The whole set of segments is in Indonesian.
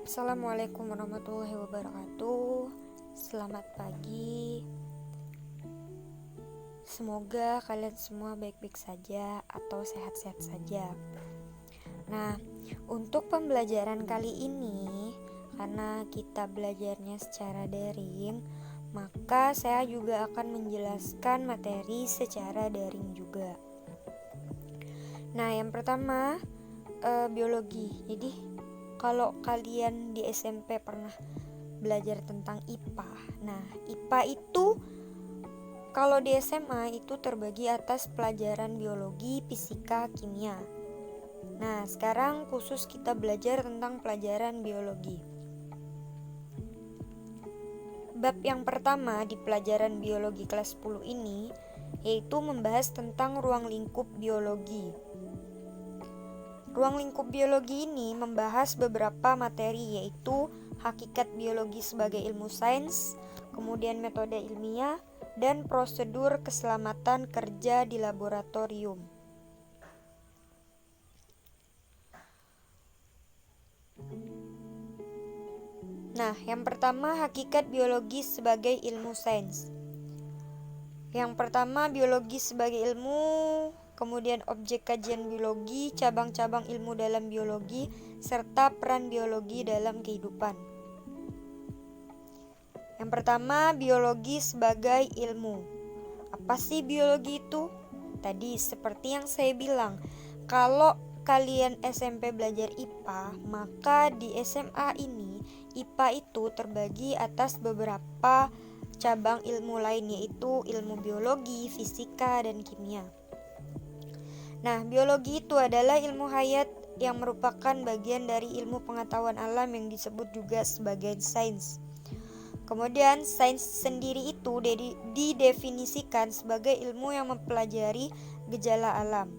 Assalamualaikum warahmatullahi wabarakatuh. Selamat pagi. Semoga kalian semua baik-baik saja atau sehat-sehat saja. Nah, untuk pembelajaran kali ini, karena kita belajarnya secara daring, maka saya juga akan menjelaskan materi secara daring juga. Nah, yang pertama biologi. Jadi kalau kalian di SMP pernah belajar tentang IPA. Nah, IPA itu kalau di SMA itu terbagi atas pelajaran biologi, fisika, kimia. Nah, sekarang khusus kita belajar tentang pelajaran biologi. Bab yang pertama di pelajaran biologi kelas 10 ini yaitu membahas tentang ruang lingkup biologi. Ruang lingkup biologi ini membahas beberapa materi yaitu hakikat biologi sebagai ilmu sains, kemudian metode ilmiah, dan prosedur keselamatan kerja di laboratorium. Nah, yang pertama hakikat biologi sebagai ilmu sains. Yang pertama biologi sebagai ilmu, kemudian objek kajian biologi, cabang-cabang ilmu dalam biologi, serta peran biologi dalam kehidupan. Yang pertama, biologi sebagai ilmu. Apa sih biologi itu? Tadi seperti yang saya bilang, kalau kalian SMP belajar IPA, maka di SMA ini IPA itu terbagi atas beberapa cabang ilmu lain, yaitu ilmu biologi, fisika, dan kimia. Nah, biologi itu adalah ilmu hayat yang merupakan bagian dari ilmu pengetahuan alam yang disebut juga sebagai sains. Kemudian, sains sendiri itu didefinisikan sebagai ilmu yang mempelajari gejala alam.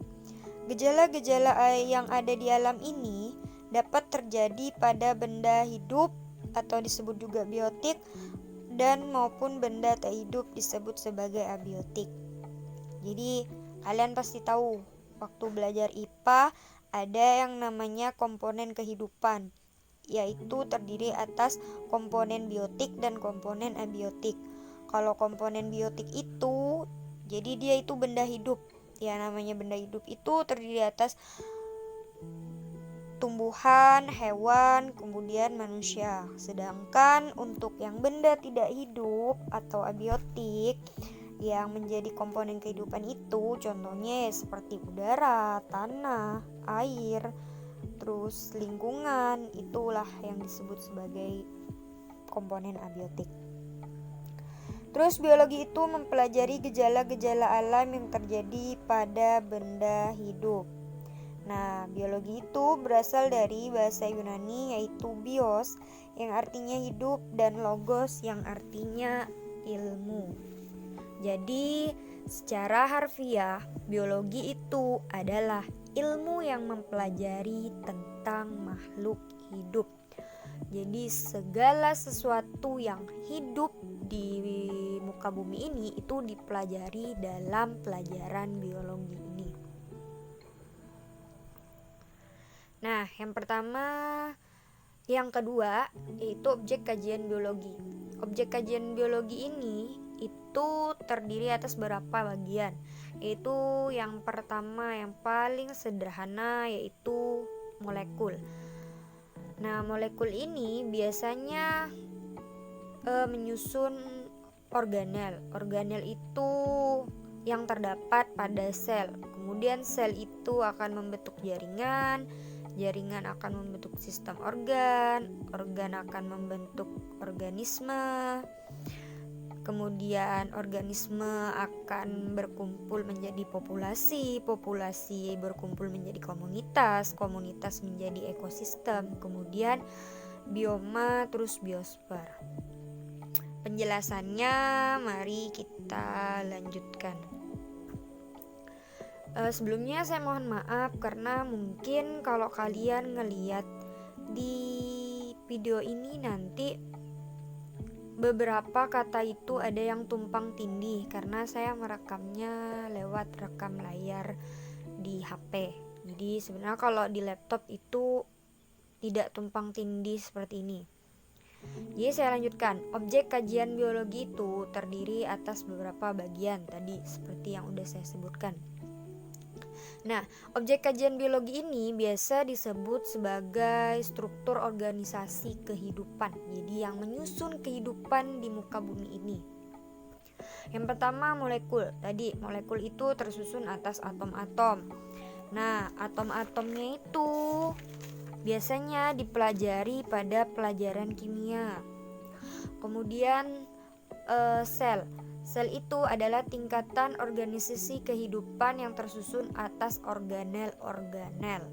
Gejala-gejala yang ada di alam ini dapat terjadi pada benda hidup atau disebut juga biotik, dan maupun benda tak hidup disebut sebagai abiotik. Jadi kalian pasti tahu waktu belajar IPA ada yang namanya komponen kehidupan, yaitu terdiri atas komponen biotik dan komponen abiotik. Kalau komponen biotik itu jadi dia itu benda hidup. Ya, namanya benda hidup itu terdiri atas tumbuhan, hewan, kemudian manusia. Sedangkan untuk yang benda tidak hidup atau abiotik yang menjadi komponen kehidupan itu contohnya seperti udara, tanah, air, terus lingkungan, itulah yang disebut sebagai komponen abiotik. Terus biologi itu mempelajari gejala-gejala alam yang terjadi pada benda hidup. Nah, biologi itu berasal dari bahasa Yunani yaitu bios yang artinya hidup dan logos yang artinya ilmu. Jadi, secara harfiah, biologi itu adalah ilmu yang mempelajari tentang makhluk hidup. Jadi, segala sesuatu yang hidup di muka bumi ini itu dipelajari dalam pelajaran biologi ini. Nah, yang kedua yaitu objek kajian biologi. Objek kajian biologi ini itu terdiri atas beberapa bagian, yaitu yang pertama yang paling sederhana yaitu molekul. Nah, molekul ini biasanya menyusun organel. Organel itu yang terdapat pada sel. Kemudian sel itu akan membentuk jaringan, jaringan akan membentuk sistem organ, organ akan membentuk organisme. Kemudian organisme akan berkumpul menjadi populasi, populasi berkumpul menjadi komunitas, komunitas menjadi ekosistem, kemudian bioma, terus biosfer. Penjelasannya mari kita lanjutkan. Sebelumnya saya mohon maaf karena mungkin kalau kalian ngeliat di video ini nanti beberapa kata itu ada yang tumpang tindih karena saya merekamnya lewat rekam layar di HP. Jadi sebenarnya kalau di laptop itu tidak tumpang tindih seperti ini. Jadi saya lanjutkan, objek kajian biologi itu terdiri atas beberapa bagian tadi seperti yang udah saya sebutkan. Nah, objek kajian biologi ini biasa disebut sebagai struktur organisasi kehidupan. Jadi yang menyusun kehidupan di muka bumi ini. Yang pertama molekul. Tadi molekul itu tersusun atas atom-atom. Nah, atom-atomnya itu biasanya dipelajari pada pelajaran kimia. Kemudian sel. Sel itu adalah tingkatan organisasi kehidupan yang tersusun atas organel-organel.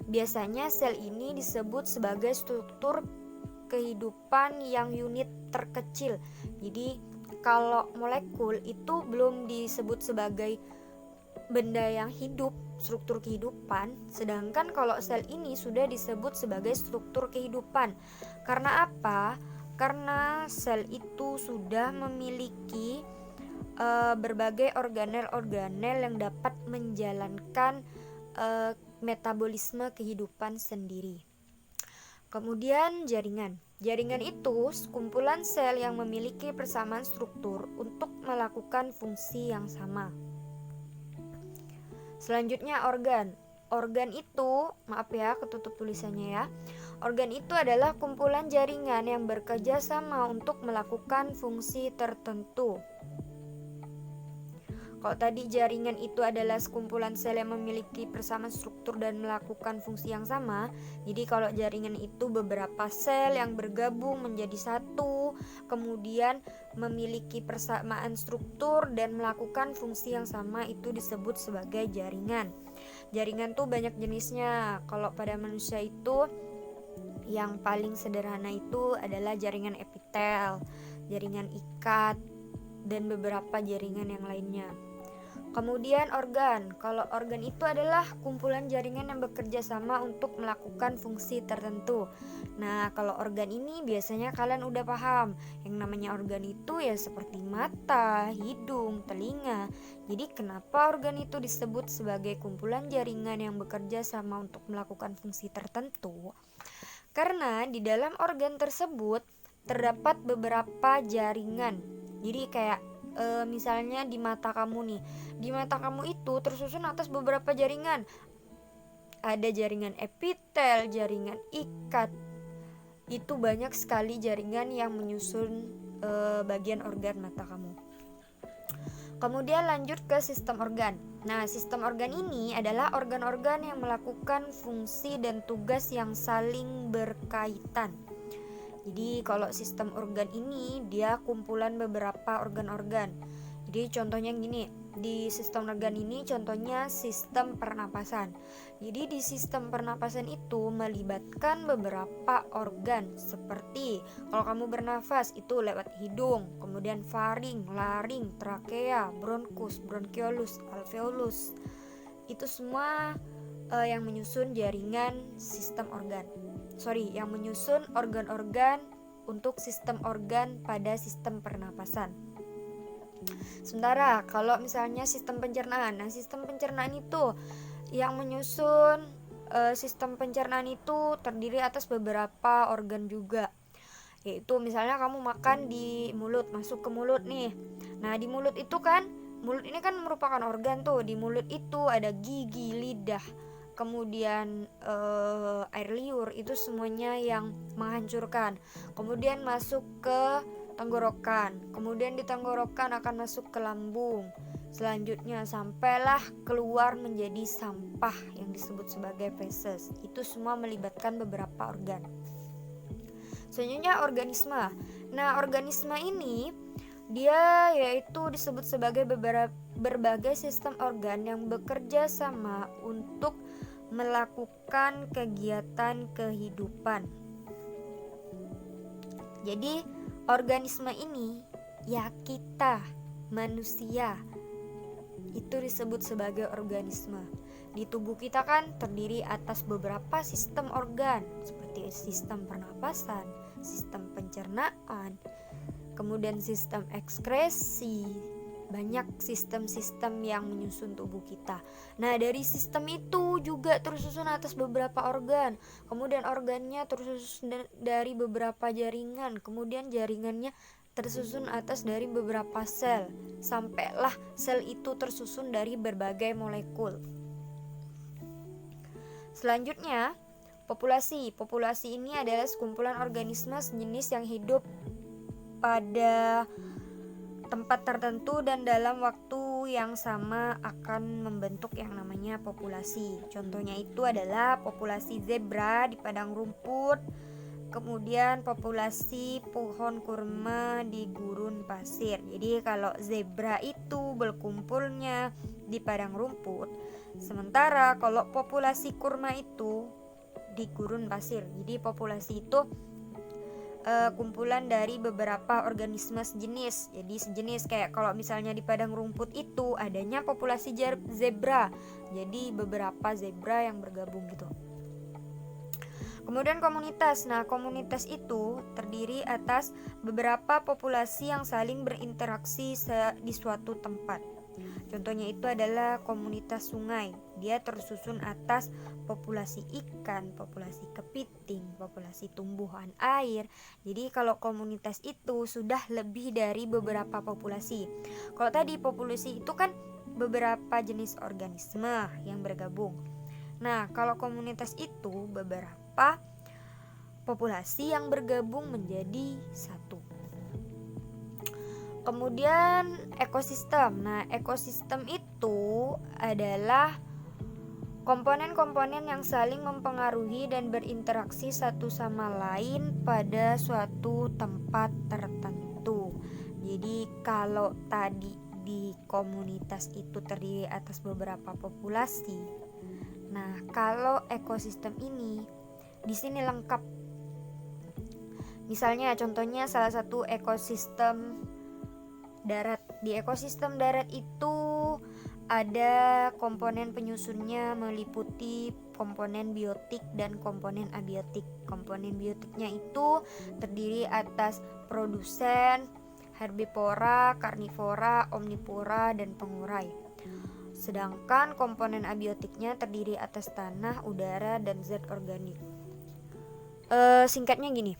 Biasanya sel ini disebut sebagai struktur kehidupan yang unit terkecil. Jadi kalau molekul itu belum disebut sebagai benda yang hidup, struktur kehidupan, sedangkan kalau sel ini sudah disebut sebagai struktur kehidupan. Karena apa? Karena sel itu sudah memiliki berbagai organel-organel yang dapat menjalankan metabolisme kehidupan sendiri. Kemudian jaringan. Jaringan itu kumpulan sel yang memiliki persamaan struktur untuk melakukan fungsi yang sama. Selanjutnya organ. Organ itu, maaf ya ketutup tulisannya ya. Organ itu adalah kumpulan jaringan yang bekerja sama untuk melakukan fungsi tertentu. Kalau tadi jaringan itu adalah sekumpulan sel yang memiliki persamaan struktur dan melakukan fungsi yang sama. Jadi kalau jaringan itu beberapa sel yang bergabung menjadi satu, kemudian memiliki persamaan struktur dan melakukan fungsi yang sama, itu disebut sebagai jaringan. Jaringan tuh banyak jenisnya. Kalau pada manusia itu yang paling sederhana itu adalah jaringan epitel, jaringan ikat, dan beberapa jaringan yang lainnya. Kemudian organ. Kalau organ itu adalah kumpulan jaringan yang bekerja sama untuk melakukan fungsi tertentu. Nah, kalau organ ini biasanya kalian udah paham. Yang namanya organ itu ya seperti mata, hidung, telinga. Jadi kenapa organ itu disebut sebagai kumpulan jaringan yang bekerja sama untuk melakukan fungsi tertentu? Karena di dalam organ tersebut terdapat beberapa jaringan. Jadi kayak misalnya di mata kamu nih, di mata kamu itu tersusun atas beberapa jaringan. Ada jaringan epitel, jaringan ikat. Itu banyak sekali jaringan yang menyusun bagian organ mata kamu. Kemudian lanjut ke sistem organ. Nah, sistem organ ini adalah organ-organ yang melakukan fungsi dan tugas yang saling berkaitan. Jadi kalau sistem organ ini dia kumpulan beberapa organ-organ. Jadi contohnya gini, di sistem organ ini contohnya sistem pernapasan. Jadi di sistem pernapasan itu melibatkan beberapa organ seperti kalau kamu bernafas itu lewat hidung, kemudian faring, laring, trakea, bronkus, bronkiolus, alveolus. Itu semua yang menyusun jaringan sistem organ. Yang menyusun organ-organ untuk sistem organ pada sistem pernapasan. Sementara kalau misalnya sistem pencernaan, nah sistem pencernaan itu yang menyusun sistem pencernaan itu terdiri atas beberapa organ juga. Yaitu misalnya kamu makan di mulut, masuk ke mulut nih. Nah di mulut itu kan, mulut ini kan merupakan organ tuh. Di mulut itu ada gigi, lidah, kemudian air liur, itu semuanya yang menghancurkan. Kemudian masuk ke tenggorokan, kemudian di tenggorokan akan masuk ke lambung, selanjutnya sampailah keluar menjadi sampah yang disebut sebagai feses. Itu semua melibatkan beberapa organ. Selanjutnya organisme. Nah organisme ini dia yaitu disebut sebagai berbagai sistem organ yang bekerja sama untuk melakukan kegiatan kehidupan. Jadi organisme ini ya kita manusia itu disebut sebagai organisme. Di tubuh kita kan terdiri atas beberapa sistem organ seperti sistem pernapasan, sistem pencernaan, kemudian sistem ekskresi, banyak sistem-sistem yang menyusun tubuh kita. Nah, dari sistem itu juga tersusun atas beberapa organ. Kemudian organnya tersusun dari beberapa jaringan. Kemudian jaringannya tersusun atas dari beberapa sel. Sampailah sel itu tersusun dari berbagai molekul. Selanjutnya, populasi. Populasi ini adalah sekumpulan organisme sejenis yang hidup pada tempat tertentu dan dalam waktu yang sama akan membentuk yang namanya populasi. Contohnya itu adalah populasi zebra di padang rumput, kemudian populasi pohon kurma di gurun pasir. Jadi kalau zebra itu berkumpulnya di padang rumput, sementara kalau populasi kurma itu di gurun pasir. Jadi populasi itu kumpulan dari beberapa organisme sejenis. Jadi sejenis, kayak kalau misalnya di padang rumput itu adanya populasi zebra. Jadi beberapa zebra yang bergabung gitu. Kemudian komunitas. Nah, komunitas itu terdiri atas beberapa populasi yang saling berinteraksi di suatu tempat. Contohnya itu adalah komunitas sungai. Dia tersusun atas populasi ikan, populasi kepiting, populasi tumbuhan air. Jadi kalau komunitas itu sudah lebih dari beberapa populasi. Kalau tadi populasi itu kan beberapa jenis organisme yang bergabung. Nah, kalau komunitas itu beberapa populasi yang bergabung menjadi satu. Kemudian ekosistem. Nah, ekosistem itu adalah komponen-komponen yang saling mempengaruhi dan berinteraksi satu sama lain pada suatu tempat tertentu. Jadi kalau tadi di komunitas itu terdiri atas beberapa populasi. Nah, kalau ekosistem ini di sini lengkap. Misalnya contohnya salah satu ekosistem darat. Di ekosistem darat itu ada komponen penyusunnya meliputi komponen biotik dan komponen abiotik. Komponen biotiknya itu terdiri atas produsen, herbivora, karnivora, omnivora, dan pengurai. Sedangkan komponen abiotiknya terdiri atas tanah, udara, dan zat organik. Singkatnya gini,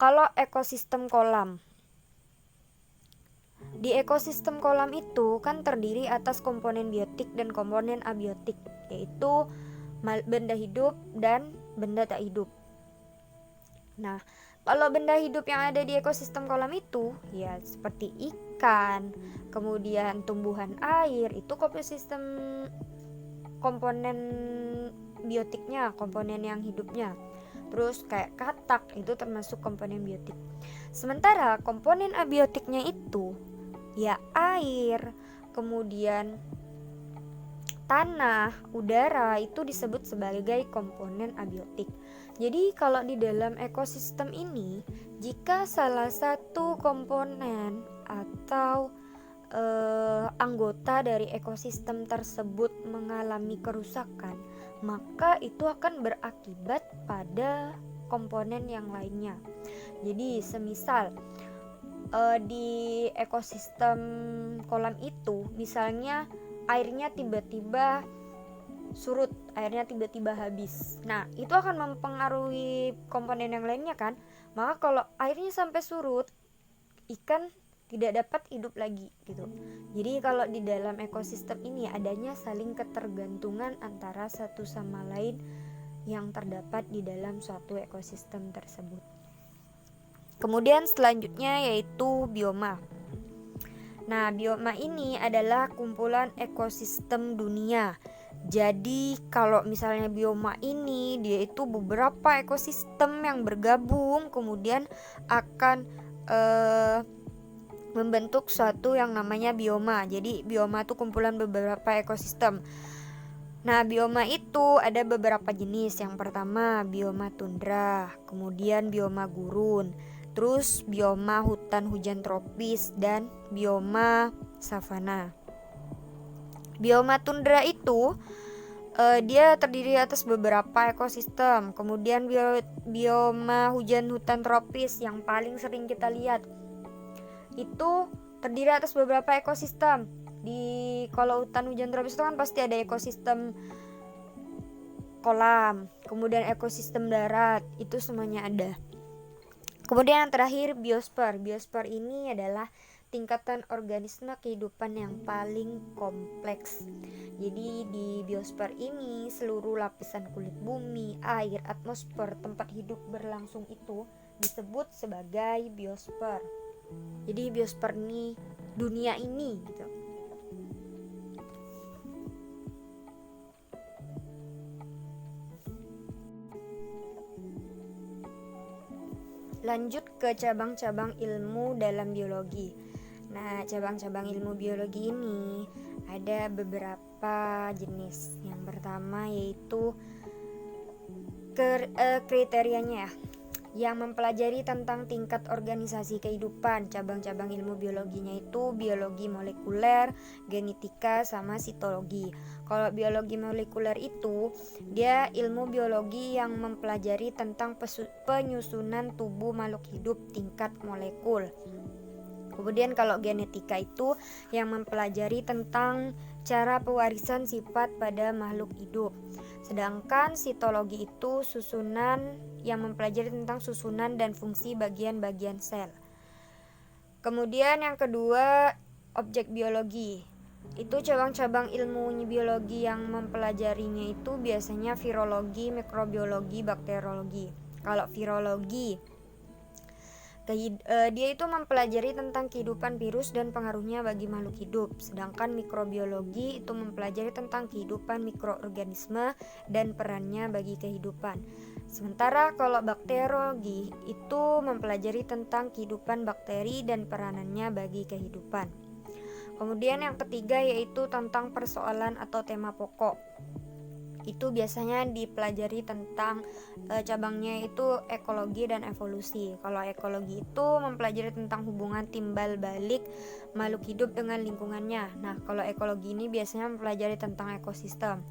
kalau ekosistem kolam, di ekosistem kolam itu kan terdiri atas komponen biotik dan komponen abiotik, yaitu benda hidup dan benda tak hidup. Nah, kalau benda hidup yang ada di ekosistem kolam itu ya seperti ikan, kemudian tumbuhan air, itu ekosistem komponen biotiknya, komponen yang hidupnya. Terus kayak katak itu termasuk komponen biotik. Sementara komponen abiotiknya itu ya air, kemudian tanah, udara, itu disebut sebagai komponen abiotik. Jadi kalau di dalam ekosistem ini, jika salah satu komponen atau anggota dari ekosistem tersebut mengalami kerusakan, maka itu akan berakibat pada komponen yang lainnya. Jadi semisal di ekosistem kolam itu misalnya airnya tiba-tiba surut, airnya tiba-tiba habis. Nah, itu akan mempengaruhi komponen yang lainnya kan. Maka kalau airnya sampai surut, ikan tidak dapat hidup lagi gitu. Jadi kalau di dalam ekosistem ini adanya saling ketergantungan antara satu sama lain yang terdapat di dalam suatu ekosistem tersebut. Kemudian selanjutnya yaitu bioma. Nah, bioma ini adalah kumpulan ekosistem dunia. Jadi kalau misalnya bioma ini dia itu beberapa ekosistem yang bergabung kemudian akan membentuk suatu yang namanya bioma. Jadi bioma itu kumpulan beberapa ekosistem. Nah, bioma itu ada beberapa jenis. Yang pertama bioma tundra, kemudian bioma gurun, terus bioma hutan hujan tropis, dan bioma savana. Bioma tundra itu dia terdiri atas beberapa ekosistem. Kemudian bioma hujan hutan tropis yang paling sering kita lihat itu terdiri atas beberapa ekosistem. Kalau hutan hujan tropis itu kan pasti ada ekosistem kolam, kemudian ekosistem darat, itu semuanya ada. Kemudian yang terakhir biosfer. Biosfer ini adalah tingkatan organisme kehidupan yang paling kompleks. Jadi di biosfer ini seluruh lapisan kulit bumi, air, atmosfer, tempat hidup berlangsung itu disebut sebagai biosfer. Jadi biosfer ini dunia ini gitu. Lanjut ke cabang-cabang ilmu dalam biologi. Nah, cabang-cabang ilmu biologi ini ada beberapa jenis. Yang pertama yaitu kriterianya ya, yang mempelajari tentang tingkat organisasi kehidupan. Cabang-cabang ilmu biologinya itu biologi molekuler, genetika, sama sitologi. Kalau biologi molekuler itu dia ilmu biologi yang mempelajari tentang penyusunan tubuh makhluk hidup tingkat molekul. Kemudian kalau genetika itu yang mempelajari tentang cara pewarisan sifat pada makhluk hidup. Sedangkan sitologi itu yang mempelajari tentang susunan dan fungsi bagian-bagian sel. Kemudian yang kedua, objek biologi. Itu cabang-cabang ilmu biologi yang mempelajarinya itu biasanya virologi, mikrobiologi, bakteriologi. Kalau virologi, dia itu mempelajari tentang kehidupan virus dan pengaruhnya bagi makhluk hidup. Sedangkan mikrobiologi itu mempelajari tentang kehidupan mikroorganisme dan perannya bagi kehidupan. Sementara kalau bakteriologi itu mempelajari tentang kehidupan bakteri dan peranannya bagi kehidupan. Kemudian yang ketiga yaitu tentang persoalan atau tema pokok. Itu biasanya dipelajari tentang cabangnya itu ekologi dan evolusi. Kalau ekologi itu mempelajari tentang hubungan timbal balik makhluk hidup dengan lingkungannya. Nah, kalau ekologi ini biasanya mempelajari tentang ekosistem.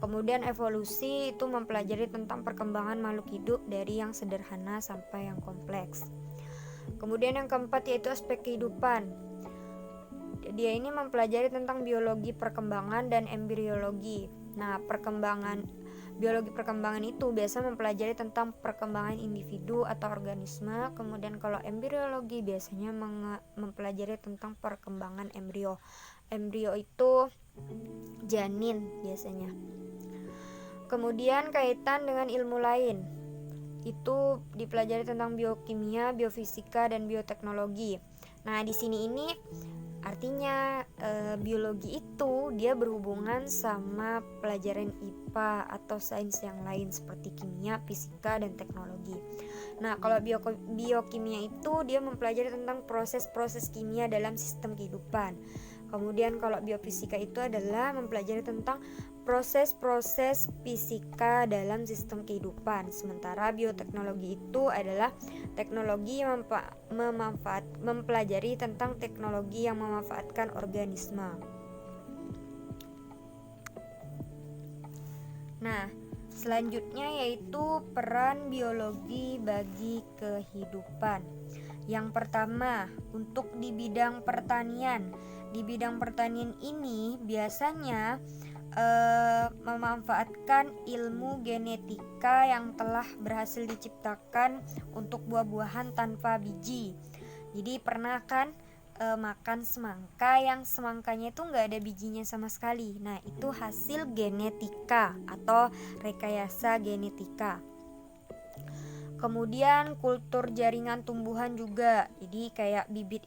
Kemudian evolusi itu mempelajari tentang perkembangan makhluk hidup dari yang sederhana sampai yang kompleks. Kemudian yang keempat yaitu aspek kehidupan. Dia ini mempelajari tentang biologi perkembangan dan embriologi. Nah, biologi perkembangan itu biasa mempelajari tentang perkembangan individu atau organisme. Kemudian kalau embriologi biasanya mempelajari tentang perkembangan embrio. Embrio itu janin biasanya. Kemudian kaitan dengan ilmu lain. Itu dipelajari tentang biokimia, biofisika, dan bioteknologi. Nah, di sini ini artinya biologi itu dia berhubungan sama pelajaran IPA atau sains yang lain seperti kimia, fisika, dan teknologi. Nah, kalau biokimia itu dia mempelajari tentang proses-proses kimia dalam sistem kehidupan. Kemudian kalau biofisika itu adalah mempelajari tentang proses-proses fisika dalam sistem kehidupan. Sementara bioteknologi itu adalah teknologi yang mempelajari tentang teknologi yang memanfaatkan organisme. Nah, selanjutnya yaitu peran biologi bagi kehidupan. Yang pertama, untuk di bidang pertanian. Di bidang pertanian ini biasanya memanfaatkan ilmu genetika yang telah berhasil diciptakan untuk buah-buahan tanpa biji. Jadi pernah kan makan semangka yang semangkanya itu nggak ada bijinya sama sekali. Nah, itu hasil genetika atau rekayasa genetika. Kemudian kultur jaringan tumbuhan juga. Jadi kayak bibit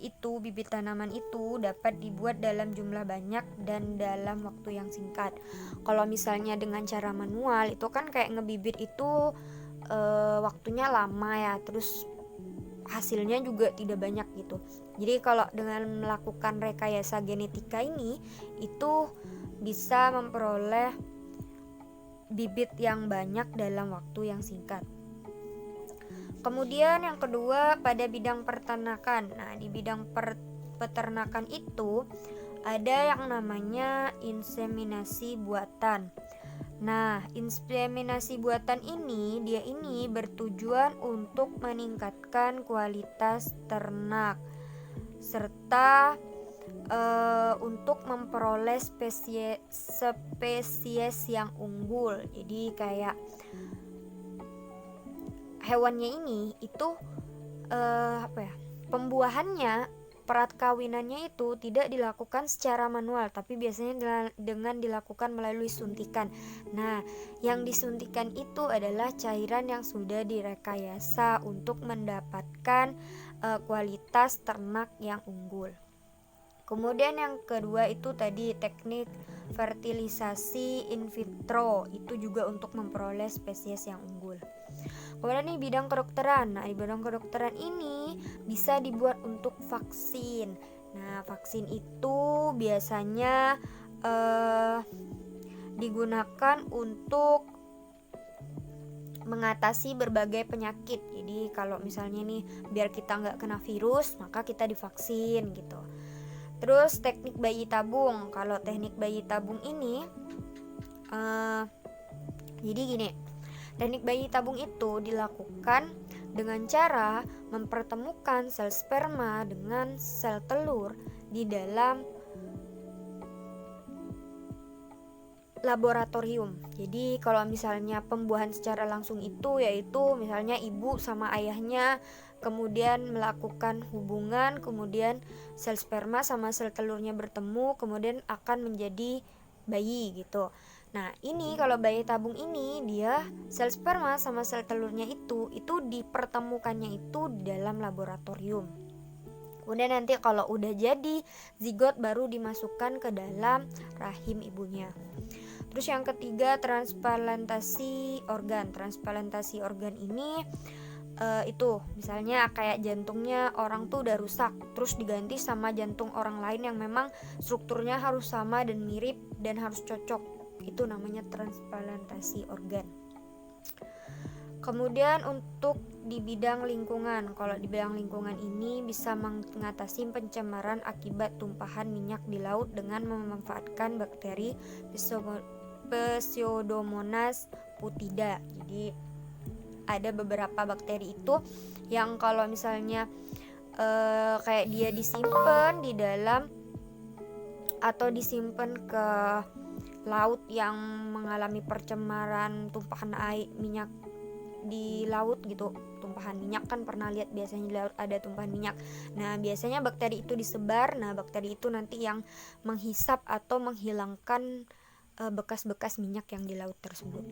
tanaman itu dapat dibuat dalam jumlah banyak dan dalam waktu yang singkat. Kalau misalnya dengan cara manual itu kan kayak ngebibit itu waktunya lama ya, terus hasilnya juga tidak banyak gitu. Jadi kalau dengan melakukan rekayasa genetika ini itu bisa memperoleh bibit yang banyak dalam waktu yang singkat. Kemudian yang kedua pada bidang peternakan. Nah, di bidang peternakan itu ada yang namanya inseminasi buatan. Nah, inseminasi buatan ini bertujuan untuk meningkatkan kualitas ternak. serta untuk memperoleh spesies yang unggul. Jadi kayak hewannya ini itu pembuahannya, perkawinannya itu tidak dilakukan secara manual, tapi biasanya dengan dilakukan melalui suntikan. Nah, yang disuntikan itu adalah cairan yang sudah direkayasa untuk mendapatkan kualitas ternak yang unggul. Kemudian yang kedua itu tadi teknik fertilisasi in vitro, itu juga untuk memperoleh spesies yang unggul. Kemudian nih bidang kedokteran. Nah, di bidang kedokteran ini bisa dibuat untuk vaksin. Nah, vaksin itu biasanya digunakan untuk mengatasi berbagai penyakit. Jadi kalau misalnya nih biar kita nggak kena virus, maka kita divaksin gitu. Terus teknik bayi tabung. Kalau teknik bayi tabung ini jadi gini, teknik bayi tabung itu dilakukan dengan cara mempertemukan sel sperma dengan sel telur di dalam laboratorium. Jadi kalau misalnya pembuahan secara langsung itu yaitu misalnya ibu sama ayahnya kemudian melakukan hubungan, kemudian sel sperma sama sel telurnya bertemu, kemudian akan menjadi bayi gitu. Nah, ini kalau bayi tabung ini dia sel sperma sama sel telurnya itu dipertemukannya itu di dalam laboratorium. Kemudian nanti kalau udah jadi zigot baru dimasukkan ke dalam rahim ibunya. Terus yang ketiga transplantasi organ. Transplantasi organ ini itu misalnya kayak jantungnya orang tuh udah rusak, terus diganti sama jantung orang lain yang memang strukturnya harus sama dan mirip dan harus cocok. Itu namanya transplantasi organ. Kemudian untuk di bidang lingkungan, kalau di bidang lingkungan ini bisa mengatasi pencemaran akibat tumpahan minyak di laut dengan memanfaatkan bakteri Pseudomonas putida. Jadi ada beberapa bakteri itu yang kalau misalnya kayak dia disimpan di dalam atau disimpan ke laut yang mengalami percemaran tumpahan air minyak di laut gitu, tumpahan minyak kan pernah lihat biasanya di laut ada tumpahan minyak. Nah, biasanya bakteri itu disebar. Nah, bakteri itu nanti yang menghisap atau menghilangkan bekas-bekas minyak yang di laut tersebut.